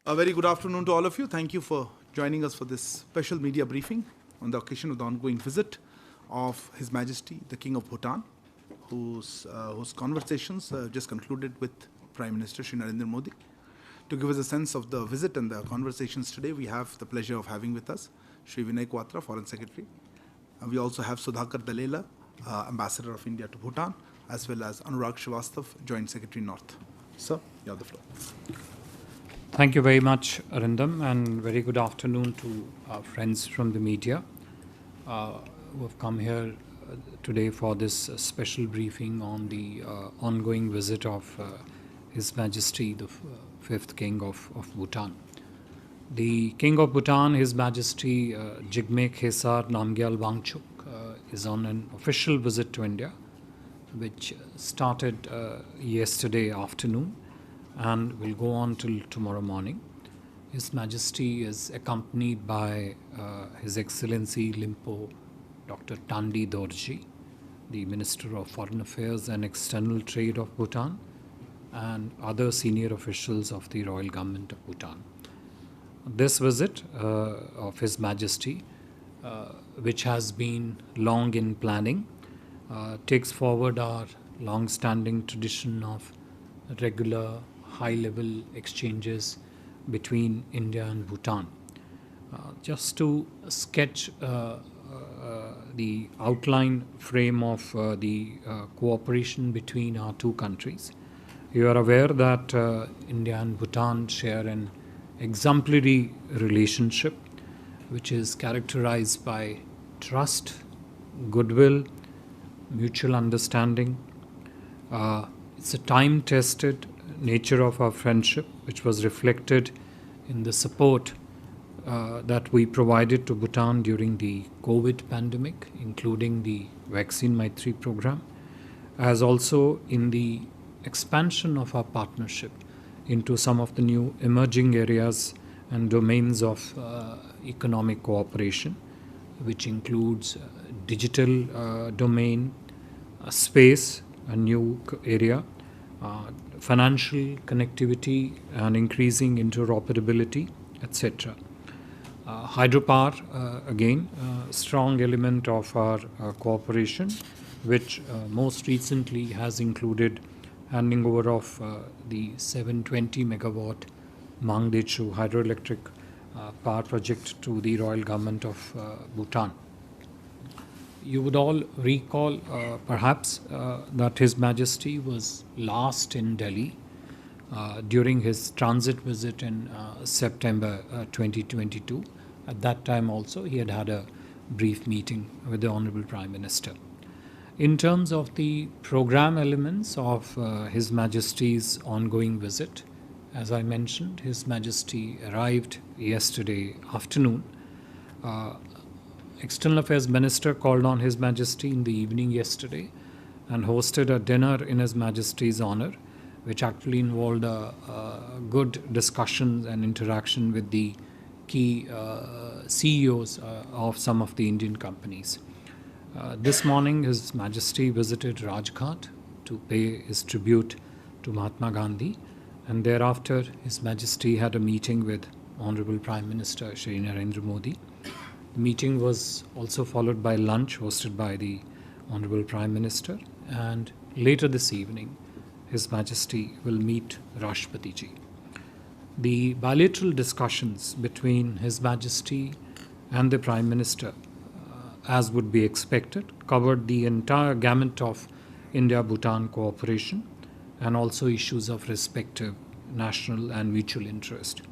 A very good afternoon to all of you. Thank you for joining us for this special media briefing on the occasion of the ongoing visit of His Majesty, the King of Bhutan, whose conversations just concluded with Prime Minister Shri Narendra Modi. To give us a sense of the visit and the conversations today, we have the pleasure of having with us Shri Vinay Quatra, Foreign Secretary. We also have Sudhakar Dalela, Ambassador of India to Bhutan, as well as Anurag Srivastav, Joint Secretary North. Sir, you have the floor. Thank you very much, Arindam, and very good afternoon to our friends from the media who have come here today for this special briefing on the ongoing visit of His Majesty, the fifth King of Bhutan. The King of Bhutan, His Majesty Jigme Khesar Namgyal Wangchuk, is on an official visit to India, which started yesterday afternoon and will go on till tomorrow morning. His Majesty is accompanied by His Excellency Limpo Dr. Tandi Dorji, the Minister of Foreign Affairs and External Trade of Bhutan, and other senior officials of the Royal Government of Bhutan. This visit of His Majesty, which has been long in planning, takes forward our long-standing tradition of regular high-level exchanges between India and Bhutan. Just to sketch the outline frame of the cooperation between our two countries, you are aware that India and Bhutan share an exemplary relationship which is characterized by trust, goodwill, mutual understanding. It's a time-tested nature of our friendship, which was reflected in the support that we provided to Bhutan during the COVID pandemic, including the Vaccine Maitri program, as also in the expansion of our partnership into some of the new emerging areas and domains of economic cooperation, which includes digital domain, space, a new area, financial connectivity and increasing interoperability, etc. Hydropower, again, a strong element of our cooperation, which most recently has included handing over of the 720 megawatt Mangdechu hydroelectric power project to the Royal Government of Bhutan. You would all recall, perhaps, that His Majesty was last in Delhi during his transit visit in September 2022. At that time also, he had had a brief meeting with the Honorable Prime Minister. In terms of the program elements of His Majesty's ongoing visit, as I mentioned, His Majesty arrived yesterday afternoon. External Affairs Minister called on His Majesty in the evening yesterday and hosted a dinner in His Majesty's honor, which actually involved good discussions and interaction with the key CEOs of some of the Indian companies. This morning, His Majesty visited Rajghat to pay his tribute to Mahatma Gandhi, and thereafter His Majesty had a meeting with Honorable Prime Minister Shri Narendra Modi. The meeting was also followed by lunch hosted by the Honorable Prime Minister, and later this evening His Majesty will meet Rashtrapati Ji. The bilateral discussions between His Majesty and the Prime Minister, as would be expected, covered the entire gamut of India-Bhutan cooperation and also issues of respective national and mutual interest.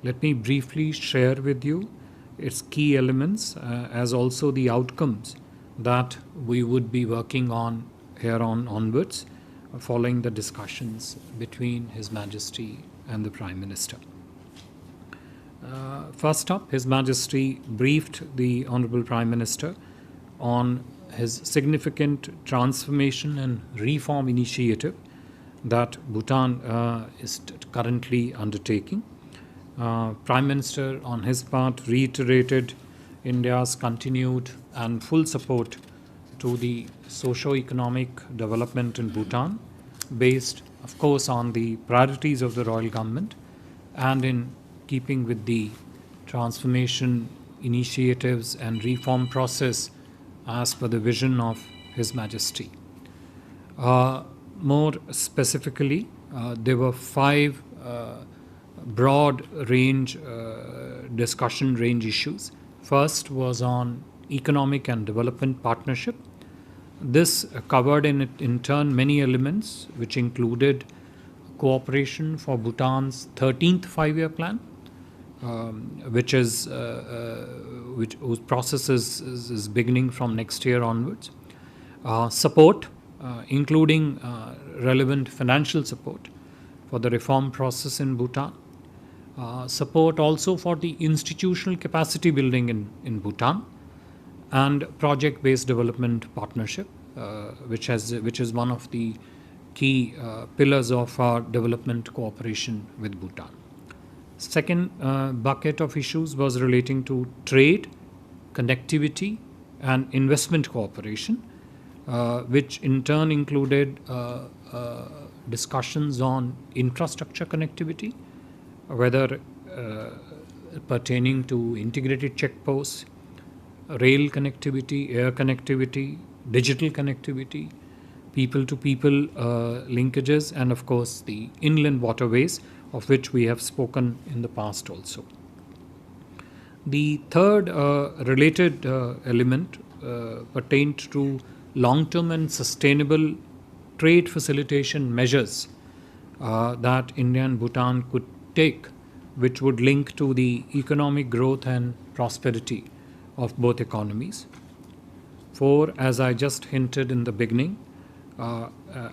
Let me briefly share with you its key elements as also the outcomes that we would be working on here on onwards following the discussions between His Majesty and the Prime Minister. First up, His Majesty briefed the Honorable Prime Minister on his significant transformation and reform initiative that Bhutan is currently undertaking. Prime Minister, on his part, reiterated India's continued and full support to the socio-economic development in Bhutan, based, of course, on the priorities of the royal government and in keeping with the transformation initiatives and reform process as per the vision of His Majesty. More specifically, there were 5 broad range discussion range issues. First was on economic and development partnership. This covered in turn many elements, which included cooperation for Bhutan's 13th 5-year plan, whose process is beginning from next year onwards. Support, including relevant financial support for the reform process in Bhutan. Support also for the institutional capacity building in Bhutan, and project-based development partnership, which is one of the key pillars of our development cooperation with Bhutan. Second bucket of issues was relating to trade, connectivity, and investment cooperation, which in turn included discussions on infrastructure connectivity, whether pertaining to integrated checkposts, rail connectivity, air connectivity, digital connectivity, people-to-people linkages, and of course the inland waterways, of which we have spoken in the past also. The third related element pertained to long-term and sustainable trade facilitation measures that India and Bhutan could take, which would link to the economic growth and prosperity of both economies. 4, as I just hinted in the beginning,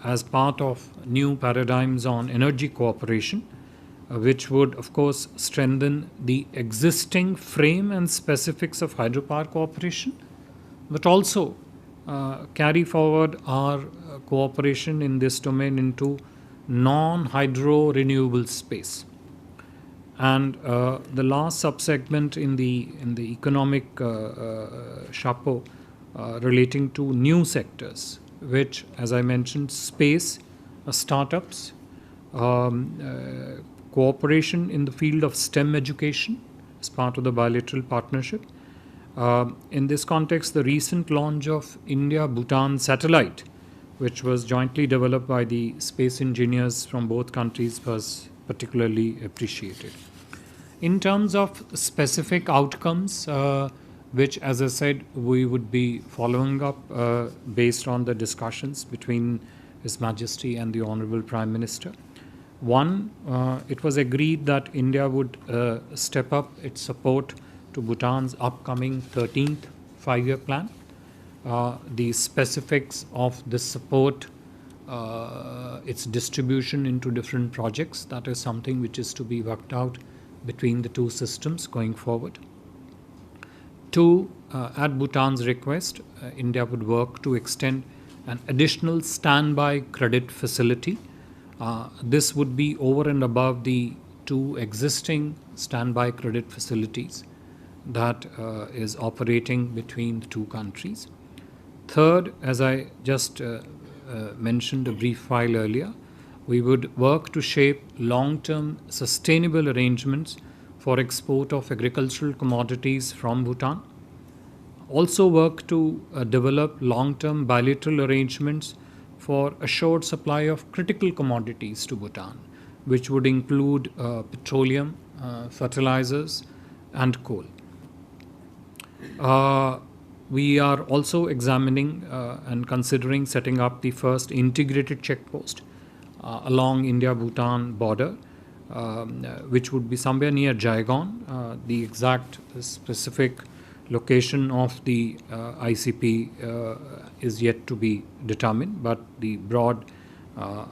as part of new paradigms on energy cooperation, which would of course strengthen the existing frame and specifics of hydropower cooperation, but also carry forward our cooperation in this domain into non-hydro renewable space. And the last subsegment in the economic chapeau relating to new sectors, which, as I mentioned, space, startups, cooperation in the field of STEM education as part of the bilateral partnership. In this context, the recent launch of India-Bhutan satellite, which was jointly developed by the space engineers from both countries, was particularly appreciated. In terms of specific outcomes, which, as I said, we would be following up based on the discussions between His Majesty and the Honorable Prime Minister. One, it was agreed that India would step up its support to Bhutan's upcoming 13th 5-year plan. The specifics of this support, its distribution into different projects, that is something which is to be worked out between the two systems going forward. 2, at Bhutan's request, India would work to extend an additional standby credit facility. This would be over and above the 2 existing standby credit facilities that is operating between the 2 countries. Third, as I just mentioned a brief while earlier, we would work to shape long-term sustainable arrangements for export of agricultural commodities from Bhutan. Also work to develop long-term bilateral arrangements for assured supply of critical commodities to Bhutan, which would include petroleum, fertilizers, and coal. We are also examining and considering setting up the first integrated checkpost along India-Bhutan border, which would be somewhere near Jaigaon. The exact specific location of the ICP is yet to be determined, but the broad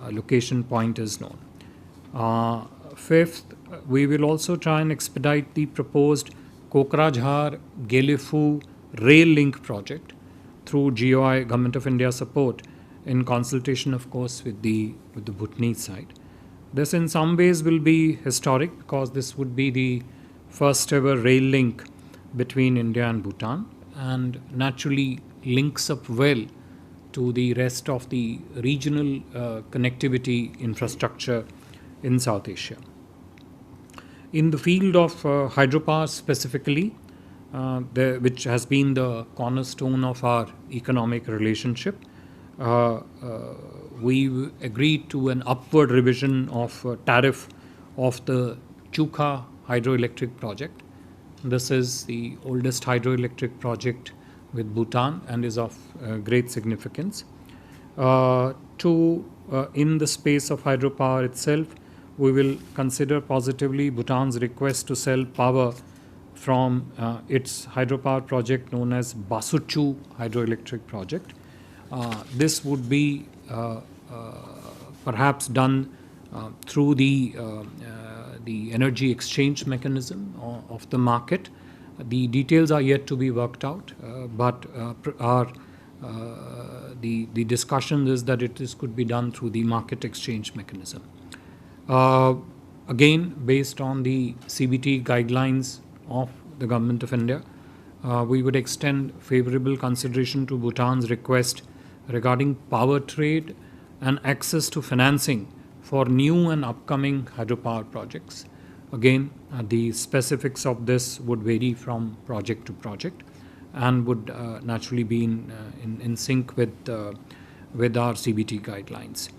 location point is known. Fifth, we will also try and expedite the proposed Kokrajhar-Gelifu rail link project through GOI, Government of India support, in consultation, of course, with the Bhutanese side. This in some ways will be historic because this would be the first ever rail link between India and Bhutan, and naturally links up well to the rest of the regional connectivity infrastructure in South Asia. In the field of hydropower specifically, which has been the cornerstone of our economic relationship, we agreed to an upward revision of tariff of the Chukha hydroelectric project. This is the oldest hydroelectric project with Bhutan and is of great significance. In the space of hydropower itself, we will consider positively Bhutan's request to sell power from its hydropower project known as Basuchu hydroelectric project. This would be perhaps done through the energy exchange mechanism of the market. The details are yet to be worked out, but the discussion is that it could be done through the market exchange mechanism. Again, based on the CBT guidelines of the Government of India, we would extend favorable consideration to Bhutan's request regarding power trade and access to financing for new and upcoming hydropower projects. Again, the specifics of this would vary from project to project and would naturally be in sync with our CBT guidelines.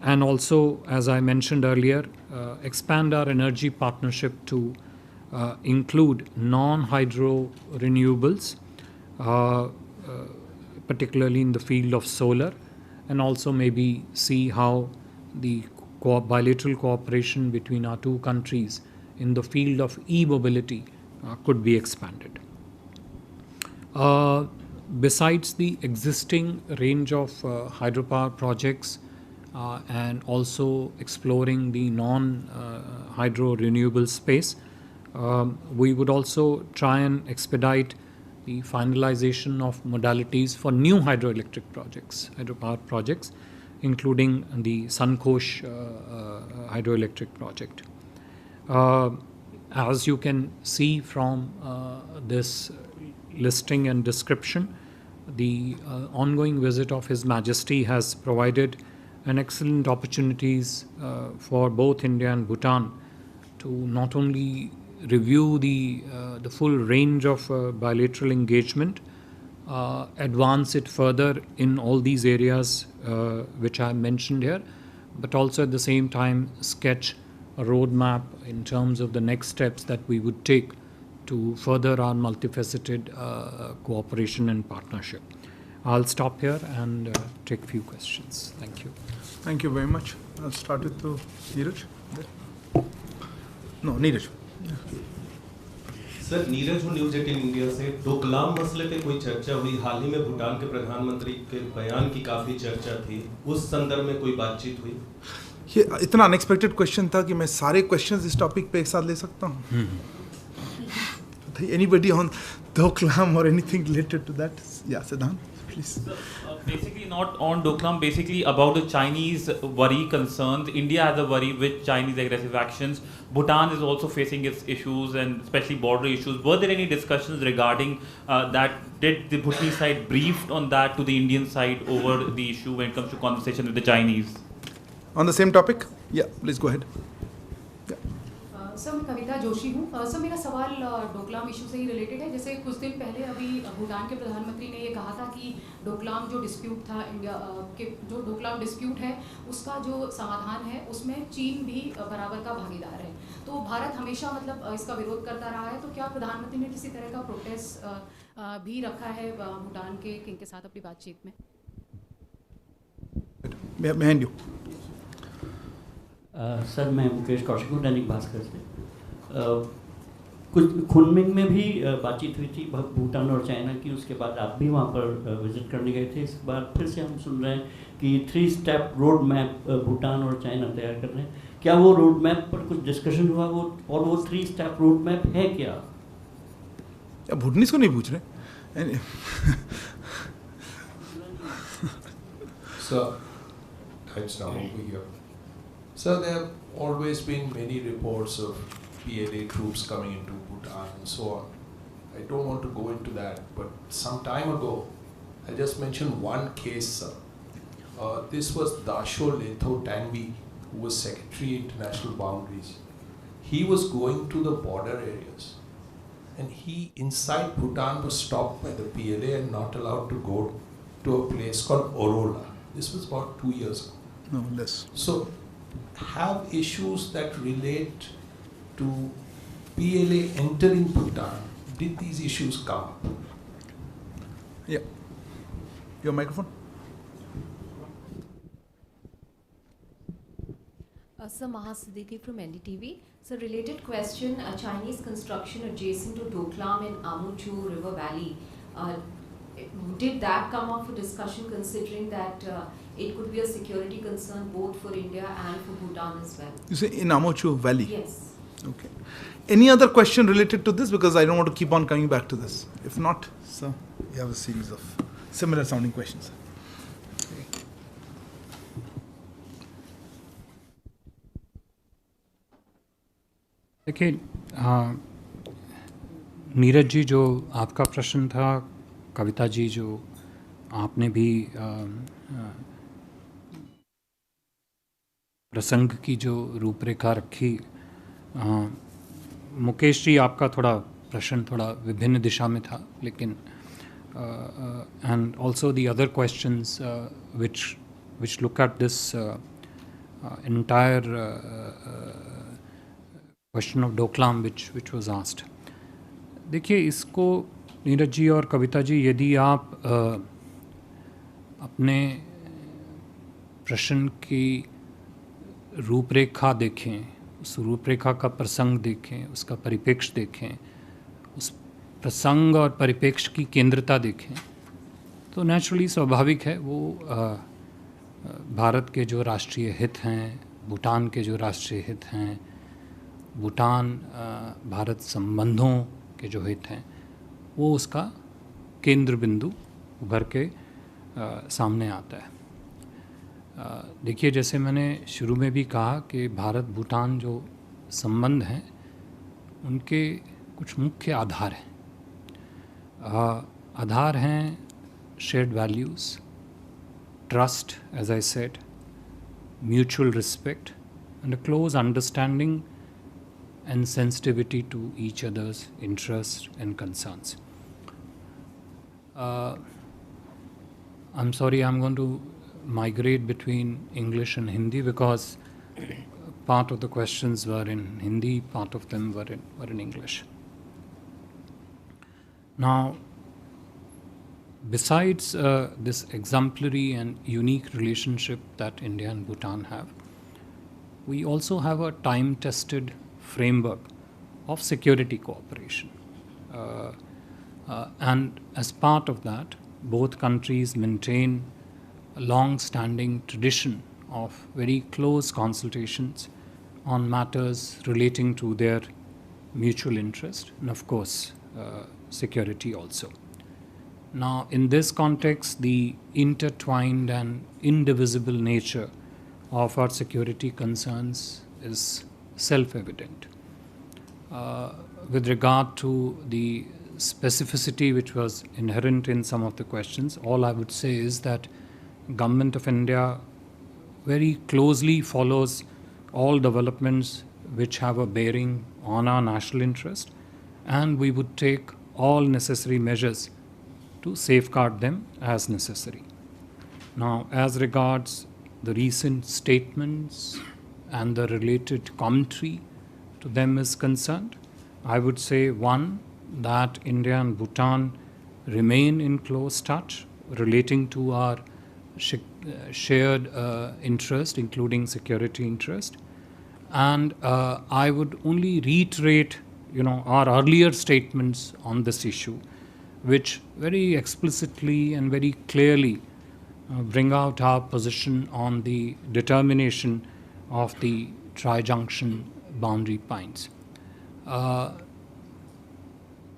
And also, as I mentioned earlier, expand our energy partnership to include non-hydro renewables, particularly in the field of solar, and also maybe see how the bilateral cooperation between our two countries in the field of e-mobility could be expanded. Besides the existing range of hydropower projects and also exploring the non-hydro renewable space, we would also try and expedite the finalization of modalities for new hydroelectric projects, hydropower projects, including the Sankosh hydroelectric project. As you can see from this listing and description, the ongoing visit of His Majesty has provided an excellent opportunities for both India and Bhutan to not only review the full range of bilateral engagement, advance it further in all these areas which I mentioned here, but also at the same time sketch a roadmap in terms of the next steps that we would take to further our multifaceted cooperation and partnership. I'll stop here and take a few questions. Thank you. Thank you very much. I'll start with Neeraj. No, Neeraj. Sir, Neeraj हूँ news 18 India से। डोकलाम मसले पे कोई चर्चा हुई? हाल ही में भूटान के प्रधानमंत्री के बयान की काफ़ी चर्चा थी, उस संदर्भ में कोई बातचीत हुई? ये इतना अनएक्सपेक्टेड क्वेश्चन था कि मैं सारे क्वेश्चंस इस टॉपिक पे एक साथ ले सकता हूँ। Anybody on Doklam or anything related to that? Yeah, Siddhant, please. Basically not on Doklam, basically about the Chinese worry concerns. India has a worry with Chinese aggressive actions. Bhutan is also facing its issues and especially border issues. Were there any discussions regarding that? Did the Bhutanese side briefed on that to the Indian side over the issue when it comes to conversation with the Chinese? On the same topic? Yeah, please go ahead. Sir, मैं कविता जोशी हूँ। Sir, मेरा सवाल Doklam issue से ही related है। जैसे कुछ दिन पहले अभी भूटान के प्रधानमंत्री ने ये कहा था कि डोकलाम जो डिस्प्यूट था, इंडिया के जो डोकलाम डिस्प्यूट है उसका जो समाधान है उसमें चीन भी बराबर का भागीदार है। तो भारत हमेशा मतलब इसका विरोध करता रहा है। तो क्या प्रधानमंत्री ने किसी तरह का प्रोटेस्ट भी रखा है भूटान के किंग के साथ अपनी बातचीत में? Behind you. सर, मैं मुकेश कौशिक हूँ, दैनिक भास्कर से। कुछ खुनमिंग में भी बातचीत हुई थी भूटान और चाइना की, उसके बाद आप भी वहाँ पर विजिट करने गए थे। इस बार फिर से हम सुन रहे हैं कि 3 स्टेप रोड मैप भूटान और चाइना तैयार कर रहे हैं। क्या वो रोड मैप पर कुछ डिस्कशन हुआ और वो 3 स्टेप रोड मैप है क्या? भूटानीज को नहीं पूछ रहे। Sir, thanks now over here. Sir, there have always been many reports of PLA troops coming into Bhutan and so on. I don't want to go into that, but some time ago, I just mentioned one case, sir. This was Dasho Letho Tanvi, who was Secretary International Boundaries. he was going to the border areas. And he, inside Bhutan, was stopped by the PLA and not allowed to go to a place called Orola. This was about 2 years ago. No less. So, have issues that relate to PLA entering Bhutan, did these issues come up? Yeah. Your microphone? Sir Maha Siddiqui from NDTV. So related question, Chinese construction adjacent to Doklam in Amuchu River Valley. Did that come up for discussion considering that it could be a security concern both for India and for Bhutan as well? You say in Amochu Valley? Yes. Okay. Any other question related to this? Because I don't want to keep on coming back to this. If not, so you have a series of similar sounding questions. देखिए, नीरज जी, जो आपका प्रश्न था, कविता जी जो आपने भी प्रसंग की जो रूपरेखा रखी, मुकेश जी आपका थोड़ा प्रश्न थोड़ा विभिन्न दिशा में था, लेकिन and also the other questions which look at this entire question of Doklam which was asked. देखिए, इसको नीरज जी और कविता जी, यदि आप अपने प्रश्न की रूपरेखा देखें, उस रूपरेखा का प्रसंग देखें, उसका परिप्रेक्ष्य देखें, उस प्रसंग और परिप्रेक्ष्य की केंद्रता देखें, तो नेचुरली स्वाभाविक है वो भारत के जो राष्ट्रीय हित हैं, भूटान के जो राष्ट्रीय हित हैं, भूटान भारत संबंधों के जो हित हैं, वो उसका केंद्र बिंदु उभर के सामने आता है। देखिए, जैसे मैंने शुरू में भी कहा कि भारत भूटान जो संबंध हैं, उनके कुछ मुख्य आधार हैं। आधार हैं shared values, trust, as I said, mutual respect and a close understanding and sensitivity to each other's interests and concerns. I'm sorry, I'm going to migrate between English and Hindi because part of the questions were in Hindi, part of them were in English. Now, besides this exemplary and unique relationship that India and Bhutan have, we also have a time-tested framework of security cooperation. And as part of that, both countries maintain a long-standing tradition of very close consultations on matters relating to their mutual interest and, of course, security also. Now, in this context, the intertwined and indivisible nature of our security concerns is self-evident. With regard to the specificity which was inherent in some of the questions, all I would say is that Government of India very closely follows all developments which have a bearing on our national interest, and we would take all necessary measures to safeguard them as necessary. Now, as regards the recent statements and the related commentary to them is concerned, I would say, one, that India and Bhutan remain in close touch relating to our shared interest, including security interest. And I would only reiterate, our earlier statements on this issue, which very explicitly and very clearly bring out our position on the determination of the tri-junction boundary points.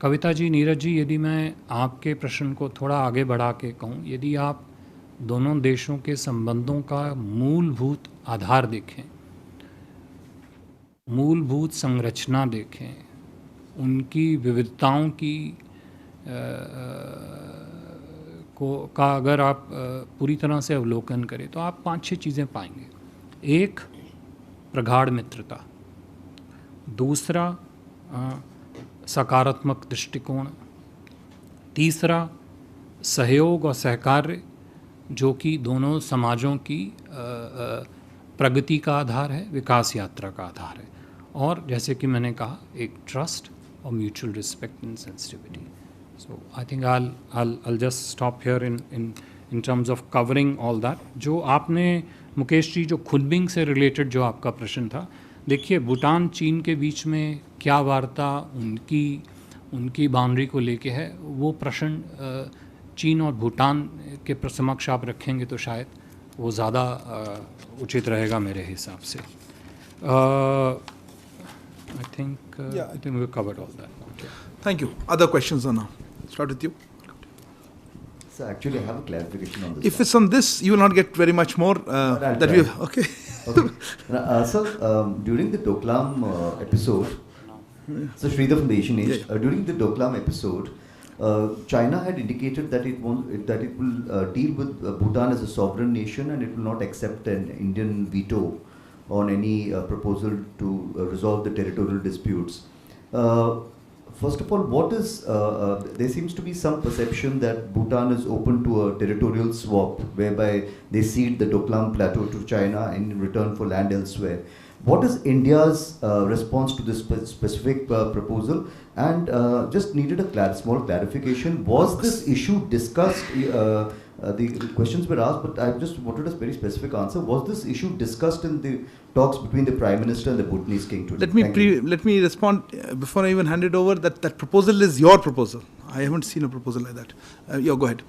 Kavita ji, Neeraj ji, यदि मैं आपके प्रश्न को थोड़ा आगे बढ़ा के कहूँ, यदि आप दोनों देशों के संबंधों का मूलभूत आधार देखें, मूलभूत संरचना देखें, उनकी विविधताओं की का अगर आप पूरी तरह से अवलोकन करें, तो आप 5-6 चीज़ें पाएंगे। एक, प्रगाढ़ मित्रता। दूसरा सकारात्मक दृष्टिकोण, तीसरा सहयोग और सहकार्य जो कि दोनों समाजों की प्रगति का आधार है, विकास यात्रा का आधार है, और जैसे कि मैंने कहा एक ट्रस्ट और mutual respect and sensitivity. So I think I'll just stop here in terms of covering all that. जो आपने मुकेश जी जो खुनबिंग से रिलेटेड जो आपका प्रश्न था, देखिए भूटान चीन के बीच में क्या वार्ता उनकी बाउंड्री को लेके है, वो प्रश्न चीन और भूटान के समक्ष आप रखेंगे तो शायद वो ज़्यादा उचित रहेगा मेरे हिसाब से. I think we covered all that. Okay. Thank you. Other questions on now? Start with you. So actually, I have a clarification on this. If it's on this, you will not get very much more. That we okay. Okay. So during the Doklam episode, so Sridhar from the Asian Age, during the Doklam episode, China had indicated that it will deal with Bhutan as a sovereign nation and it will not accept an Indian veto on any proposal to resolve the territorial disputes. First of all, what is, there seems to be some perception that Bhutan is open to a territorial swap whereby they cede the Doklam Plateau to China in return for land elsewhere. What is India's response to this specific proposal? And just needed a small clarification. Was this issue discussed? The questions were asked, but I just wanted a very specific answer. Was this issue discussed in the talks between the Prime Minister and the Bhutanese king today? Let me respond before I even hand it over. That proposal is your proposal. I haven't seen a proposal like that. Go ahead.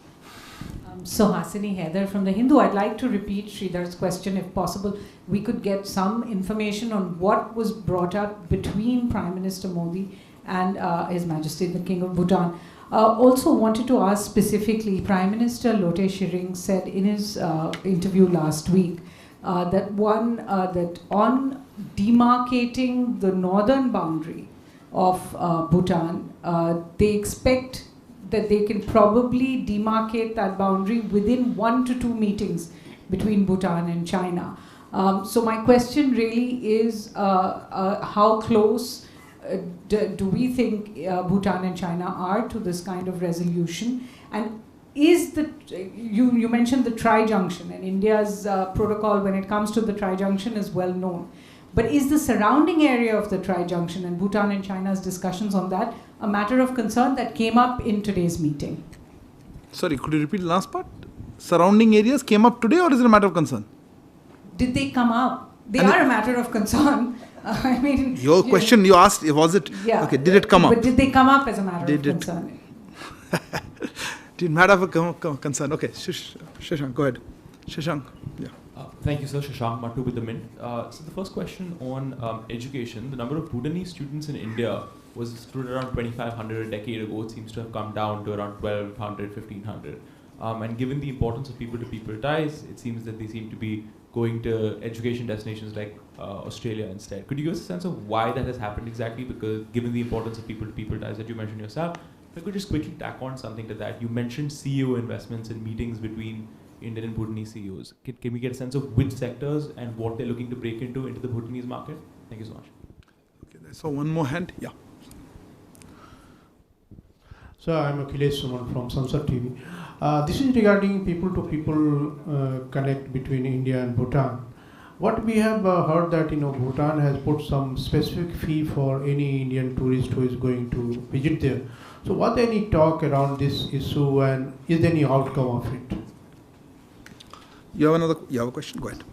So Hasini Heather from The Hindu. I'd like to repeat Sridhar's question if possible. We could get some information on what was brought up between Prime Minister Modi and His Majesty the King of Bhutan. Also wanted to ask specifically, Prime Minister Lote Shering said in his interview last week that on demarcating the northern boundary of Bhutan, they expect that they can probably demarcate that boundary within 1 to 2 meetings between Bhutan and China. So my question really is how close do we think Bhutan and China are to this kind of resolution? And is you mentioned the tri-junction, and India's protocol when it comes to the tri-junction is well known. But is the surrounding area of the tri-junction and Bhutan and China's discussions on that a matter of concern that came up in today's meeting? Sorry, could you repeat the last part? Surrounding areas came up today, or is it a matter of concern? Did they come up? They are a matter of concern. I mean, your question you asked, was it? Yeah. Okay, did it come up? But did they come up as a matter of concern? Did matter of concern? Okay, Shashank, go ahead. Shashank, yeah. Thank you, sir. Shashank Mattu with the Mint. So the first question on education. The number of Bhutanese students in India stood around 2,500 a decade ago. It seems to have come down to around 1,200, 1,500. And given the importance of people-to-people ties, it seems that they seem to be going to education destinations like Australia instead. Could you give us a sense of why that has happened exactly? Because given the importance of people-to-people ties that you mentioned yourself, if I could just quickly tack on something to that. You mentioned CEO investments and meetings between Indian and Bhutanese CEOs. Can we get a sense of which sectors and what they're looking to break into the Bhutanese market? Thank you so much. Okay, so one more hand. Yeah. So I'm Akhilesh Suman from Sansad TV. This is regarding people-to-people connect between India and Bhutan. What we have heard that Bhutan has put some specific fee for any Indian tourist who is going to visit there. So what any talk around this issue and is there any outcome of it? You have a question? Go ahead.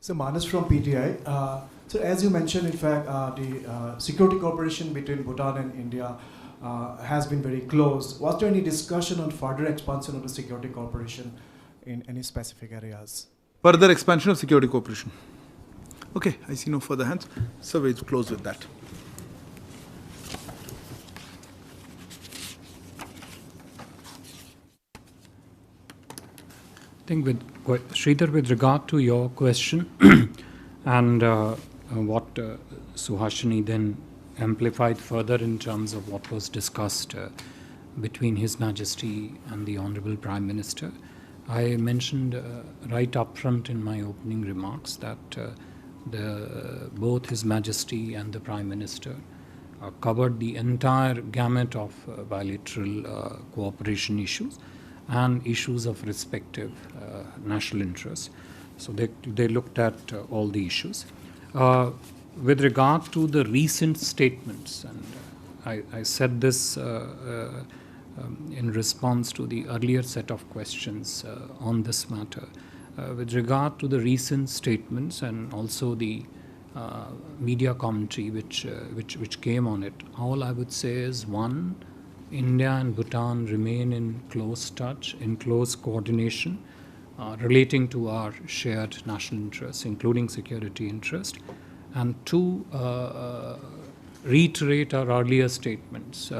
So Manas from PTI. So as you mentioned, in fact, the security cooperation between Bhutan and India has been very close. Was there any discussion on further expansion of the security cooperation in any specific areas? Further expansion of security cooperation. Okay, I see no further hands. So we'll close with that. I think Sridhar, with regard to your question and what Suhasini then amplified further in terms of what was discussed between His Majesty and the Honorable Prime Minister, I mentioned right up front in my opening remarks that both His Majesty and the Prime Minister covered the entire gamut of bilateral cooperation issues and issues of respective national interests. So they looked at all the issues. With regard to the recent statements, and I said this in response to the earlier set of questions on this matter, with regard to the recent statements and also the media commentary which came on it, all I would say is, one, India and Bhutan remain in close touch, in close coordination, relating to our shared national interests, including security interest, and two, reiterate our earlier statements,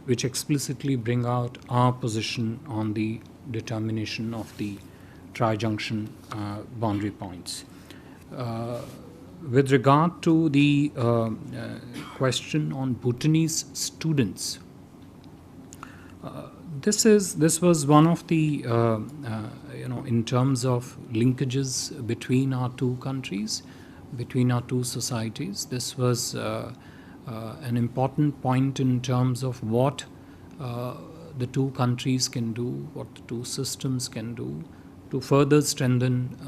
which explicitly bring out our position on the determination of the tri-junction boundary points. With regard to the question on Bhutanese students, this was one of the in terms of linkages between our two countries, between our two societies. This was an important point in terms of what the two countries can do, what the two systems can do to further strengthen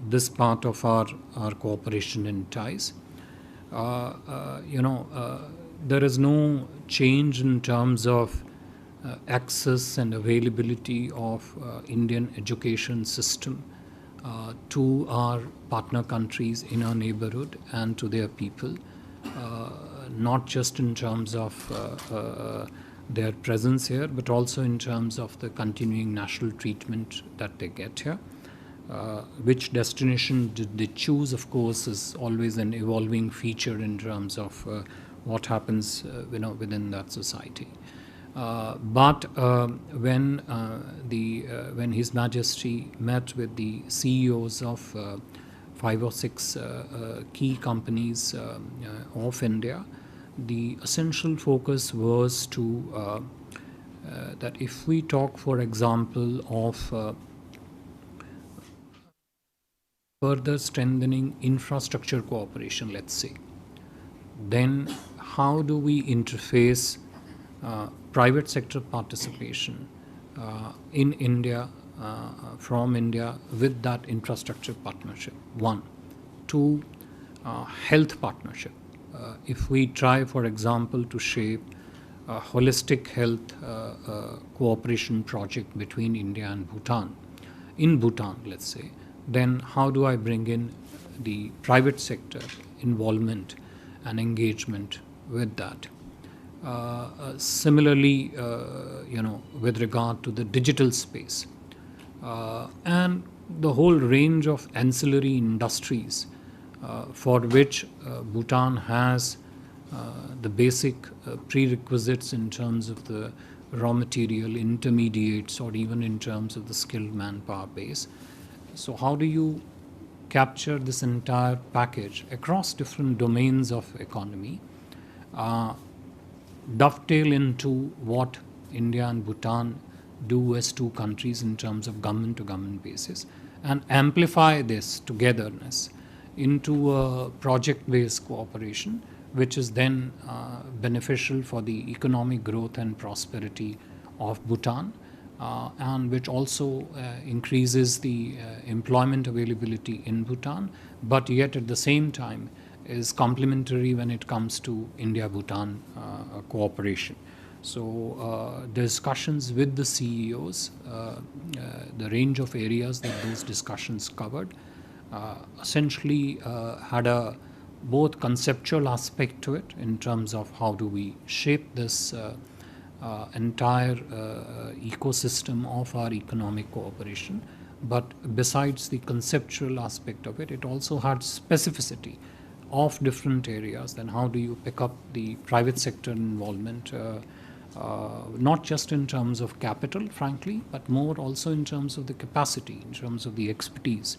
this part of our cooperation and ties. There is no change in terms of access and availability of Indian education system to our partner countries in our neighborhood and to their people, not just in terms of their presence here, but also in terms of the continuing national treatment that they get here. Which destination did they choose, of course, is always an evolving feature in terms of what happens within that society. But when His Majesty met with the CEOs of 5 or 6 key companies of India, the essential focus was to that if we talk, for example, of further strengthening infrastructure cooperation, let's say, then how do we interface private sector participation in India, from India, with that infrastructure partnership? One. Two, health partnership. If we try, for example, to shape a holistic health cooperation project between India and Bhutan, in Bhutan, let's say, then how do I bring in the private sector involvement and engagement with that? Similarly, with regard to the digital space and the whole range of ancillary industries for which Bhutan has the basic prerequisites in terms of the raw material, intermediates, or even in terms of the skilled manpower base. So how do you capture this entire package across different domains of economy, dovetail into what India and Bhutan do as two countries in terms of government-to-government basis, and amplify this togetherness into a project-based cooperation, which is then beneficial for the economic growth and prosperity of Bhutan, and which also increases the employment availability in Bhutan, but yet at the same time is complementary when it comes to India-Bhutan cooperation. So discussions with the CEOs, the range of areas that those discussions covered, essentially had a both conceptual aspect to it in terms of how do we shape this entire ecosystem of our economic cooperation. But besides the conceptual aspect of it, it also had specificity of different areas. Then how do you pick up the private sector involvement, not just in terms of capital, frankly, but more also in terms of the capacity, in terms of the expertise,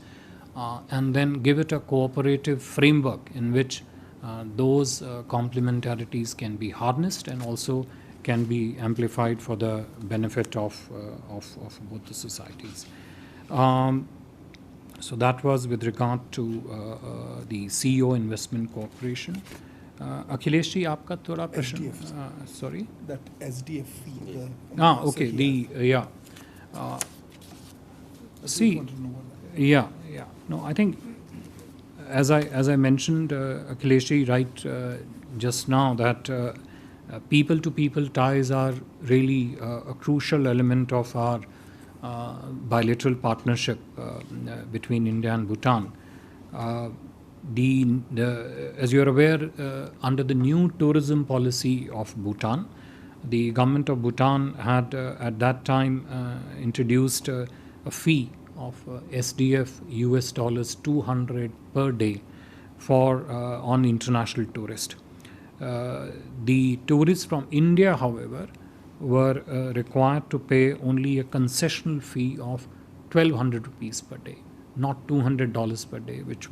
and then give it a cooperative framework in which those complementarities can be harnessed and also can be amplified for the benefit of both the societies. So that was with regard to the CEO Investment Corporation. Akhilesh ji, आपका थोड़ा प्रश्न, sorry? That SDF fee. Okay, see, no, I think as I mentioned, Akhilesh ji, right, just now, that people-to-people ties are really a crucial element of our bilateral partnership between India and Bhutan. As you are aware, under the new tourism policy of Bhutan, the government of Bhutan had at that time introduced a fee of SDF US $200 per day for on international tourists. The tourists from India, however, were required to pay only a concessional fee of 1,200 rupees per day, not $200 per day, which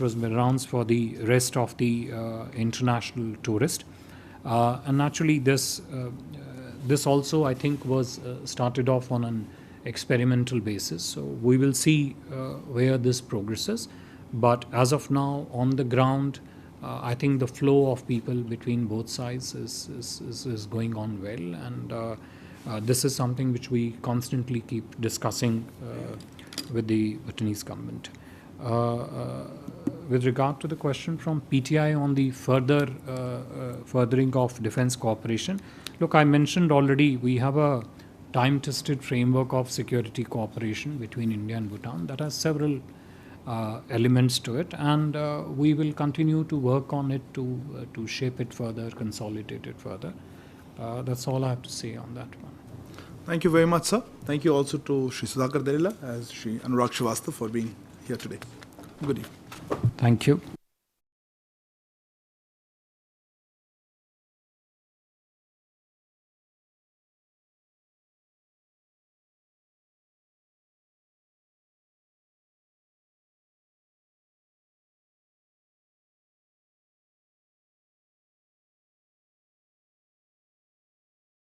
was announced for the rest of the international tourist. And naturally, this also, I think, was started off on an experimental basis. So we will see where this progresses. But as of now, on the ground, I think the flow of people between both sides is going on well, and this is something which we constantly keep discussing with the Bhutanese government. With regard to the question from PTI on the furthering of defense cooperation, look, I mentioned already we have a time-tested framework of security cooperation between India and Bhutan that has several elements to it, and we will continue to work on it to shape it further, consolidate it further. That's all I have to say on that one. Thank you very much, sir. Thank you also to Shri Sudhakar Derila as Shri Anurag Srivastava for being here today. Good evening. Thank you.